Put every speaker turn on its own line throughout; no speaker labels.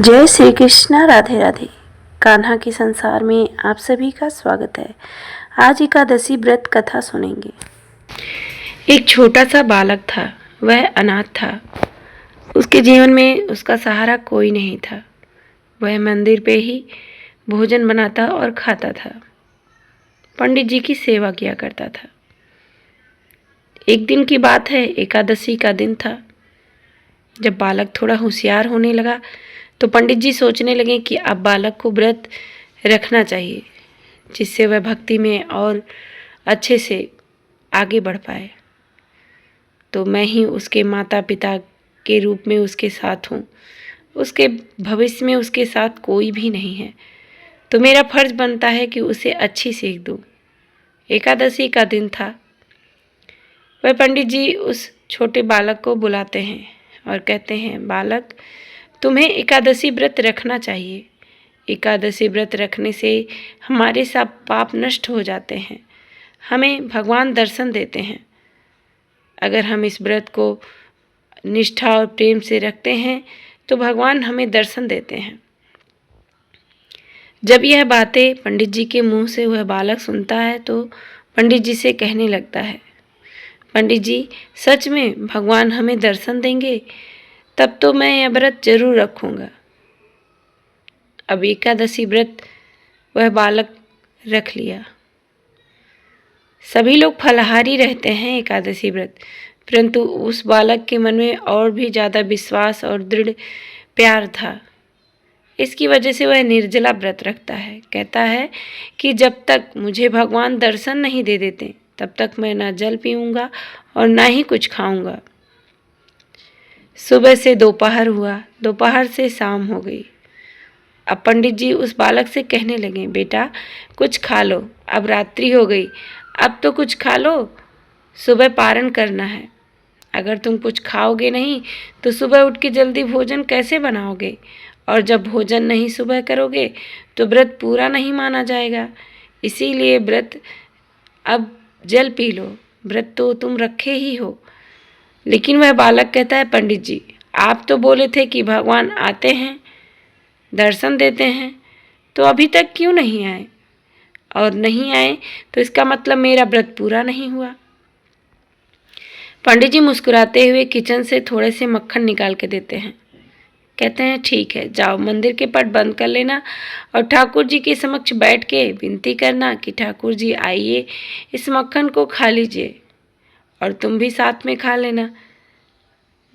जय श्री कृष्णा। राधे राधे। कान्हा के संसार में आप सभी का स्वागत है। आज एकादशी व्रत कथा सुनेंगे। एक छोटा सा बालक था। वह अनाथ था। उसके जीवन में उसका सहारा कोई नहीं था। वह मंदिर पे ही भोजन बनाता और खाता था। पंडित जी की सेवा किया करता था। एक दिन की बात है, एकादशी का दिन था। जब बालक थोड़ा होशियार होने लगा तो पंडित जी सोचने लगे कि अब बालक को व्रत रखना चाहिए, जिससे वह भक्ति में और अच्छे से आगे बढ़ पाए। तो मैं ही उसके माता पिता के रूप में उसके साथ हूँ। उसके भविष्य में उसके साथ कोई भी नहीं है, तो मेरा फर्ज बनता है कि उसे अच्छी सीख दूँ। एकादशी का दिन था। वह पंडित जी उस छोटे बालक को बुलाते हैं और कहते हैं, बालक, तुम्हें एकादशी व्रत रखना चाहिए। एकादशी व्रत रखने से हमारे सब पाप नष्ट हो जाते हैं। हमें भगवान दर्शन देते हैं। अगर हम इस व्रत को निष्ठा और प्रेम से रखते हैं तो भगवान हमें दर्शन देते हैं। जब यह बातें पंडित जी के मुंह से वह बालक सुनता है तो पंडित जी से कहने लगता है, पंडित जी, सच में भगवान हमें दर्शन देंगे? तब तो मैं यह व्रत जरूर रखूँगा। अब एकादशी व्रत वह बालक रख लिया। सभी लोग फलाहारी रहते हैं एकादशी व्रत, परंतु उस बालक के मन में और भी ज़्यादा विश्वास और दृढ़ प्यार था। इसकी वजह से वह निर्जला व्रत रखता है। कहता है कि जब तक मुझे भगवान दर्शन नहीं दे देते तब तक मैं ना जल पीऊँगा और ना ही कुछ खाऊँगा। सुबह से दोपहर हुआ, दोपहर से शाम हो गई। अब पंडित जी उस बालक से कहने लगे, बेटा कुछ खा लो, अब रात्रि हो गई, अब तो कुछ खा लो, सुबह पारण करना है। अगर तुम कुछ खाओगे नहीं तो सुबह उठ के जल्दी भोजन कैसे बनाओगे? और जब भोजन नहीं सुबह करोगे तो व्रत पूरा नहीं माना जाएगा। इसीलिए व्रत अब जल पी लो, व्रत तो तुम रखे ही हो। लेकिन वह बालक कहता है, पंडित जी, आप तो बोले थे कि भगवान आते हैं, दर्शन देते हैं, तो अभी तक क्यों नहीं आए? और नहीं आए तो इसका मतलब मेरा व्रत पूरा नहीं हुआ। पंडित जी मुस्कुराते हुए किचन से थोड़े से मक्खन निकाल के देते हैं। कहते हैं, ठीक है, जाओ मंदिर के पट बंद कर लेना और ठाकुर जी के समक्ष बैठ के विनती करना कि ठाकुर जी आइए, इस मक्खन को खा लीजिए और तुम भी साथ में खा लेना,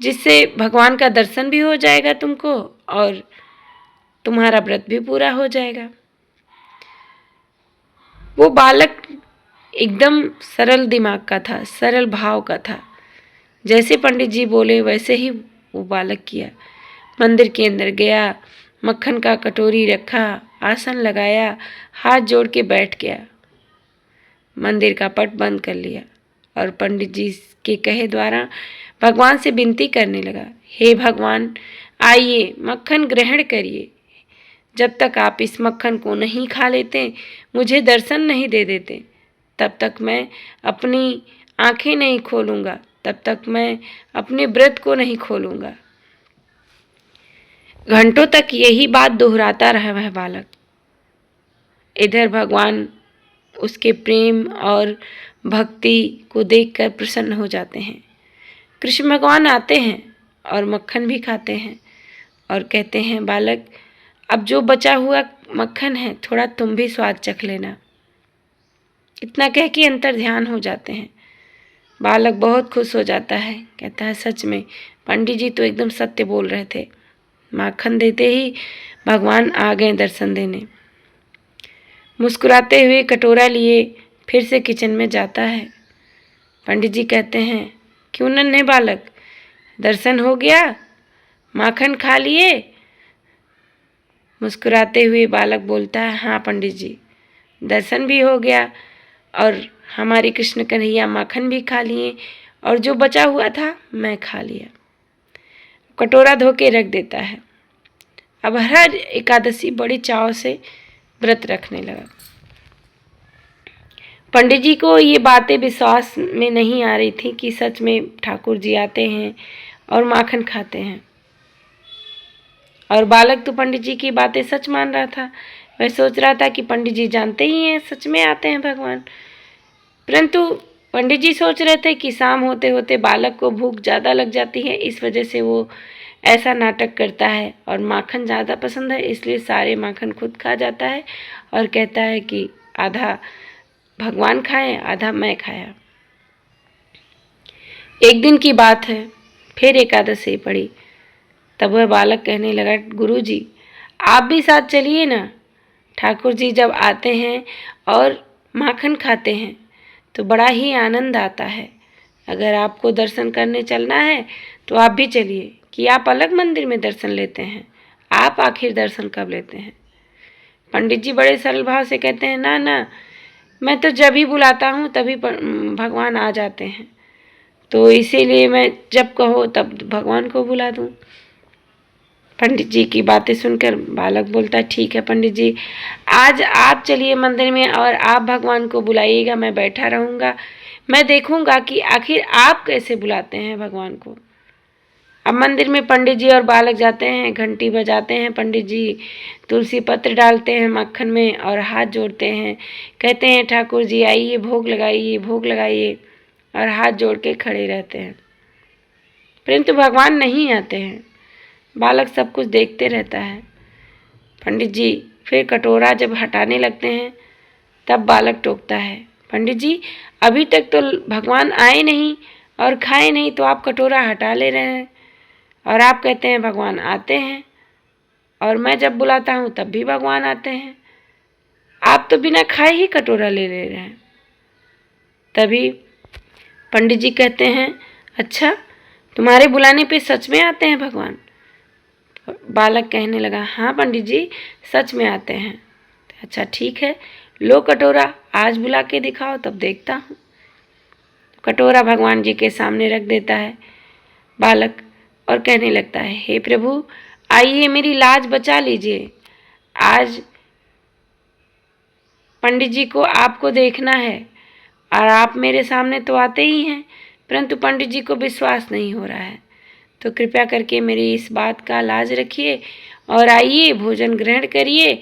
जिससे भगवान का दर्शन भी हो जाएगा तुमको और तुम्हारा व्रत भी पूरा हो जाएगा। वो बालक एकदम सरल दिमाग का था, सरल भाव का था। जैसे पंडित जी बोले वैसे ही वो बालक किया। मंदिर के अंदर गया, मक्खन का कटोरी रखा, आसन लगाया, हाथ जोड़ के बैठ गया, मंदिर का पट बंद कर लिया और पंडित जी के कहे द्वारा भगवान से विनती करने लगा, हे भगवान, आइए मक्खन ग्रहण करिए। जब तक आप इस मक्खन को नहीं खा लेते, मुझे दर्शन नहीं दे देते, तब तक मैं अपनी आंखें नहीं खोलूँगा, तब तक मैं अपने व्रत को नहीं खोलूँगा। घंटों तक यही बात दोहराता रहा वह बालक। इधर भगवान उसके प्रेम और भक्ति को देखकर प्रसन्न हो जाते हैं। कृष्ण भगवान आते हैं और मक्खन भी खाते हैं और कहते हैं, बालक, अब जो बचा हुआ मक्खन है थोड़ा तुम भी स्वाद चख लेना। इतना कह के अंतर ध्यान हो जाते हैं। बालक बहुत खुश हो जाता है। कहता है, सच में पंडित जी तो एकदम सत्य बोल रहे थे। माखन देते ही भगवान आ गए दर्शन देने। मुस्कुराते हुए कटोरा लिए फिर से किचन में जाता है। पंडित जी कहते हैं, क्यों नन्हे बालक, दर्शन हो गया, माखन खा लिए? मुस्कुराते हुए बालक बोलता है, हाँ पंडित जी, दर्शन भी हो गया और हमारे कृष्ण कन्हैया माखन भी खा लिए और जो बचा हुआ था मैं खा लिया। कटोरा धो के रख देता है। अब हर एकादशी बड़ी चाव से व्रत रखने लगा। पंडित जी को ये बातें विश्वास में नहीं आ रही थी कि सच में ठाकुर जी आते हैं और माखन खाते हैं। और बालक तो पंडित जी की बातें सच मान रहा था। वह सोच रहा था कि पंडित जी जानते ही हैं, सच में आते हैं भगवान। परंतु पंडित जी सोच रहे थे कि शाम होते होते बालक को भूख ज़्यादा लग जाती है, इस वजह से वो ऐसा नाटक करता है, और माखन ज़्यादा पसंद है इसलिए सारे माखन खुद खा जाता है और कहता है कि आधा भगवान खाए, आधा मैं खाया। एक दिन की बात है, फिर एकादशी पड़ी। तब वह बालक कहने लगा, गुरुजी आप भी साथ चलिए ना। ठाकुर जी जब आते हैं और माखन खाते हैं तो बड़ा ही आनंद आता है। अगर आपको दर्शन करने चलना है तो आप भी चलिए। कि आप अलग मंदिर में दर्शन लेते हैं, आप आखिर दर्शन कब लेते हैं? पंडित जी बड़े सरल भाव से कहते हैं, ना ना, मैं तो जब ही बुलाता हूँ तभी भगवान आ जाते हैं, तो इसीलिए मैं जब कहो तब भगवान को बुला दूँ। पंडित जी की बातें सुनकर बालक बोलता, ठीक है पंडित जी, आज आप चलिए मंदिर में और आप भगवान को बुलाइएगा, मैं बैठा रहूँगा, मैं देखूँगा कि आखिर आप कैसे बुलाते हैं भगवान को। अब मंदिर में पंडित जी और बालक जाते हैं, घंटी बजाते हैं। पंडित जी तुलसी पत्र डालते हैं मक्खन में और हाथ जोड़ते हैं, कहते हैं ठाकुर जी आइए, भोग लगाइए, भोग लगाइए, और हाथ जोड़ के खड़े रहते हैं। परंतु भगवान नहीं आते हैं। बालक सब कुछ देखते रहता है। पंडित जी फिर कटोरा जब हटाने लगते हैं तब बालक टोकता है, पंडित जी अभी तक तो भगवान आए नहीं और खाए नहीं, तो आप कटोरा हटा ले रहे हैं और आप कहते हैं भगवान आते हैं, और मैं जब बुलाता हूँ तब भी भगवान आते हैं। आप तो बिना खाए ही कटोरा ले ले रहे हैं। तभी पंडित जी कहते हैं, अच्छा तुम्हारे बुलाने पे सच में आते हैं भगवान? बालक कहने लगा, हाँ पंडित जी सच में आते हैं। अच्छा ठीक है, लो कटोरा, आज बुला के दिखाओ तब देखता हूँ। कटोरा भगवान जी के सामने रख देता है बालक और कहने लगता है, हे प्रभु आइए मेरी लाज बचा लीजिए। आज पंडित जी को आपको देखना है और आप मेरे सामने तो आते ही हैं, परंतु पंडित जी को विश्वास नहीं हो रहा है, तो कृपया करके मेरी इस बात का लाज रखिए और आइए भोजन ग्रहण करिए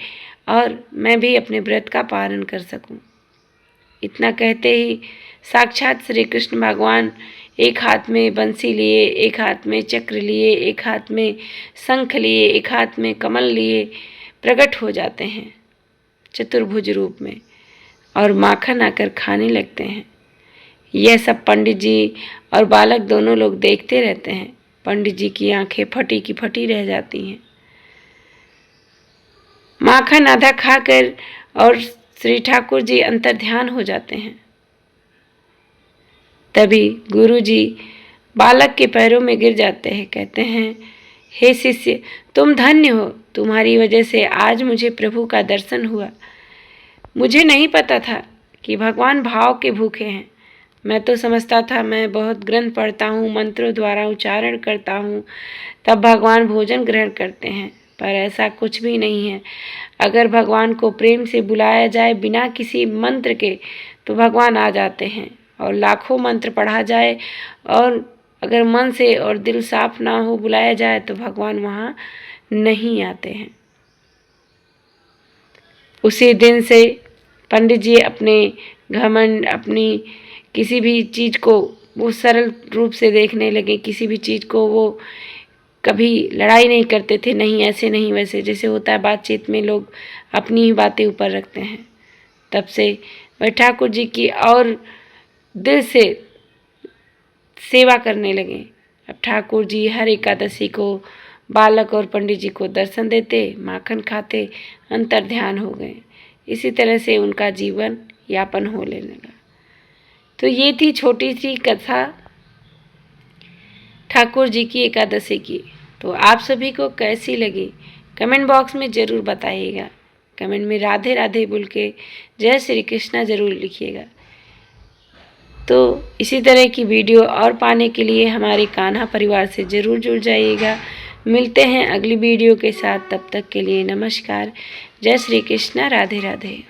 और मैं भी अपने व्रत का पालन कर सकूं। इतना कहते ही साक्षात श्री कृष्ण भगवान एक हाथ में बंसी लिए, एक हाथ में चक्र लिए, एक हाथ में शंख लिए, एक हाथ में कमल लिए प्रकट हो जाते हैं चतुर्भुज रूप में और माखन आकर खाने लगते हैं। यह सब पंडित जी और बालक दोनों लोग देखते रहते हैं। पंडित जी की आंखें फटी की फटी रह जाती हैं। माखन आधा खाकर और श्री ठाकुर जी अंतर ध्यान हो जाते हैं। तभी गुरु जी बालक के पैरों में गिर जाते हैं, कहते हैं, हे शिष्य तुम धन्य हो, तुम्हारी वजह से आज मुझे प्रभु का दर्शन हुआ। मुझे नहीं पता था कि भगवान भाव के भूखे हैं। मैं तो समझता था मैं बहुत ग्रंथ पढ़ता हूँ, मंत्रों द्वारा उच्चारण करता हूँ, तब भगवान भोजन ग्रहण करते हैं, पर ऐसा कुछ भी नहीं है। अगर भगवान को प्रेम से बुलाया जाए बिना किसी मंत्र के तो भगवान आ जाते हैं, और लाखों मंत्र पढ़ा जाए और अगर मन से और दिल साफ ना हो बुलाया जाए तो भगवान वहाँ नहीं आते हैं। उसी दिन से पंडित जी अपने घमंड, अपनी किसी भी चीज़ को वो सरल रूप से देखने लगे। किसी भी चीज़ को वो कभी लड़ाई नहीं करते थे, नहीं ऐसे नहीं वैसे, जैसे होता है बातचीत में लोग अपनी ही बातें ऊपर रखते हैं। तब से वह ठाकुर जी की और दिल से सेवा करने लगे। अब ठाकुर जी हर एकादशी को बालक और पंडित जी को दर्शन देते, माखन खाते, अंतर ध्यान हो गए। इसी तरह से उनका जीवन यापन होने लगा। तो ये थी छोटी सी कथा ठाकुर जी की एकादशी की। तो आप सभी को कैसी लगी कमेंट बॉक्स में ज़रूर बताइएगा। कमेंट में राधे राधे बोल के जय श्री कृष्णा ज़रूर लिखिएगा। तो इसी तरह की वीडियो और पाने के लिए हमारे कान्हा परिवार से ज़रूर जुड़ जाइएगा। मिलते हैं अगली वीडियो के साथ, तब तक के लिए नमस्कार, जय श्री कृष्णा, राधे राधे।